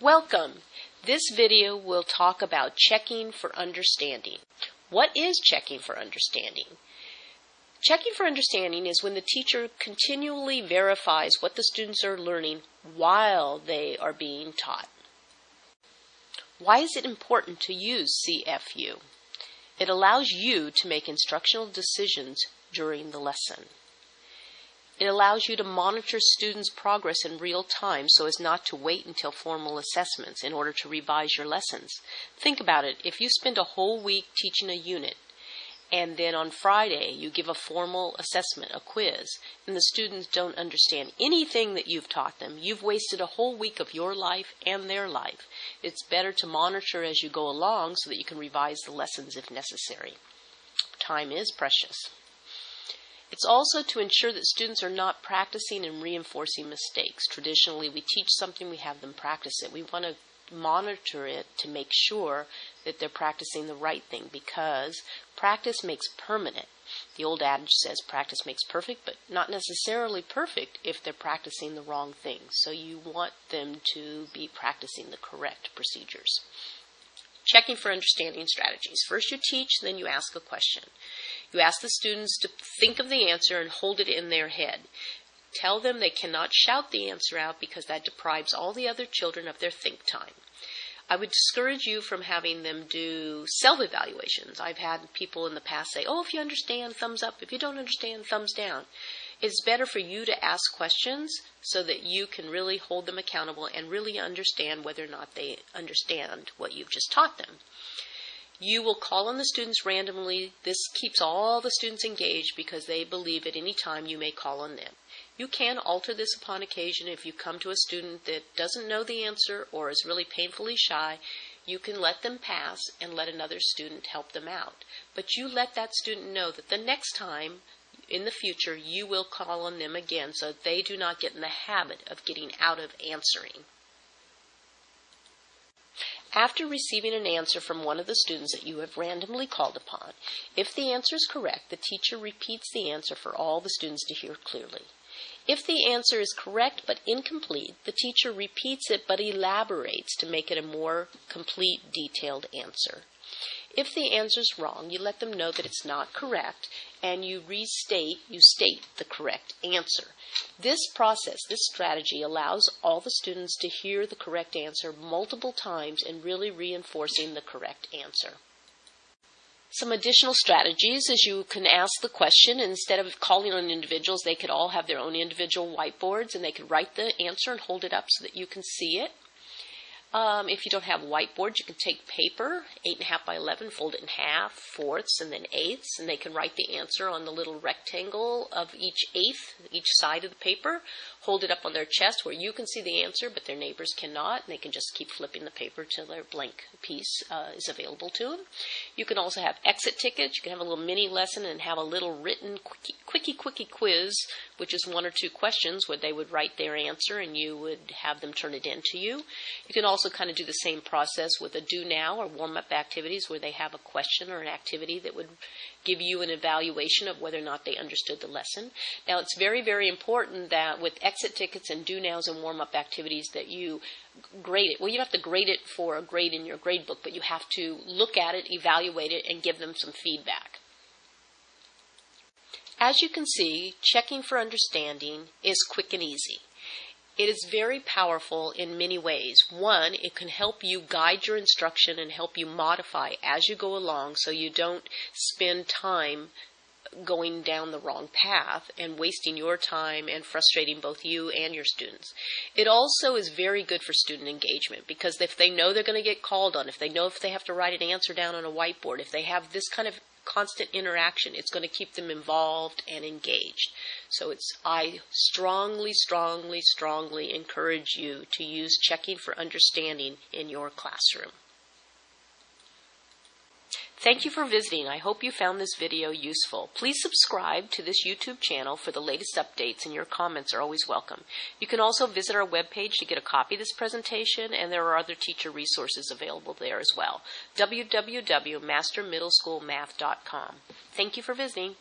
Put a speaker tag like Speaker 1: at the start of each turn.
Speaker 1: Welcome! This video will talk about checking for understanding. What is checking for understanding? Checking for understanding is when the teacher continually verifies what the students are learning while they are being taught. Why is it important to use CFU? It allows you to make instructional decisions during the lesson. It allows you to monitor students' progress in real time so as not to wait until formal assessments in order to revise your lessons. Think about it. If you spend a whole week teaching a unit and then on Friday you give a formal assessment, a quiz, and the students don't understand anything that you've taught them, you've wasted a whole week of your life and their life. It's better to monitor as you go along so that you can revise the lessons if necessary. Time is precious. It's also to ensure that students are not practicing and reinforcing mistakes. Traditionally, we teach something, we have them practice it. We want to monitor it to make sure that they're practicing the right thing because practice makes permanent. The old adage says practice makes perfect, but not necessarily perfect if they're practicing the wrong thing. So you want them to be practicing the correct procedures. Checking for understanding strategies. First you teach, then you ask a question. You ask the students to think of the answer and hold it in their head. Tell them they cannot shout the answer out because that deprives all the other children of their think time. I would discourage you from having them do self-evaluations. I've had people in the past say, if you understand, thumbs up. If you don't understand, thumbs down. It's better for you to ask questions so that you can really hold them accountable and really understand whether or not they understand what you've just taught them. You will call on the students randomly. This keeps all the students engaged because they believe at any time you may call on them. You can alter this upon occasion. If you come to a student that doesn't know the answer or is really painfully shy, you can let them pass and let another student help them out. But you let that student know that the next time in the future you will call on them again so that they do not get in the habit of getting out of answering. After receiving an answer from one of the students that you have randomly called upon, if the answer is correct, the teacher repeats the answer for all the students to hear clearly. If the answer is correct but incomplete, the teacher repeats it but elaborates to make it a more complete, detailed answer. If the answer is wrong, you let them know that it's not correct and you state the correct answer. This process, this strategy allows all the students to hear the correct answer multiple times and really reinforcing the correct answer. Some additional strategies is you can ask the question, and instead of calling on individuals, they could all have their own individual whiteboards and they could write the answer and hold it up so that you can see it. If you don't have whiteboards, you can take paper, 8.5 by 11, fold it in half, fourths, and then eighths, and they can write the answer on the little rectangle of each eighth, each side of the paper, hold it up on their chest where you can see the answer, but their neighbors cannot, and they can just keep flipping the paper till their blank piece is available to them. You can also have exit tickets. You can have a little mini lesson and have a little written quickie quiz, which is 1 or 2 questions where they would write their answer and you would have them turn it in to you. You can also kind of do the same process with a do now or warm-up activities where they have a question or an activity that would give you an evaluation of whether or not they understood the lesson. Now, it's very, very important that with exit tickets and do nows and warm-up activities that you grade it. Well, you have to grade it for a grade in your grade book, but you have to look at it, evaluate it, and give them some feedback. As you can see, checking for understanding is quick and easy. It is very powerful in many ways. One, it can help you guide your instruction and help you modify as you go along so you don't spend time going down the wrong path and wasting your time and frustrating both you and your students. It also is very good for student engagement because if they know they're going to get called on, if they know if they have to write an answer down on a whiteboard, if they have this kind of constant interaction, it's going to keep them involved and engaged. So I strongly encourage you to use checking for understanding in your classroom. Thank you for visiting. I hope you found this video useful. Please subscribe to this YouTube channel for the latest updates, and your comments are always welcome. You can also visit our webpage to get a copy of this presentation, and there are other teacher resources available there as well. www.mastermiddleschoolmath.com. Thank you for visiting.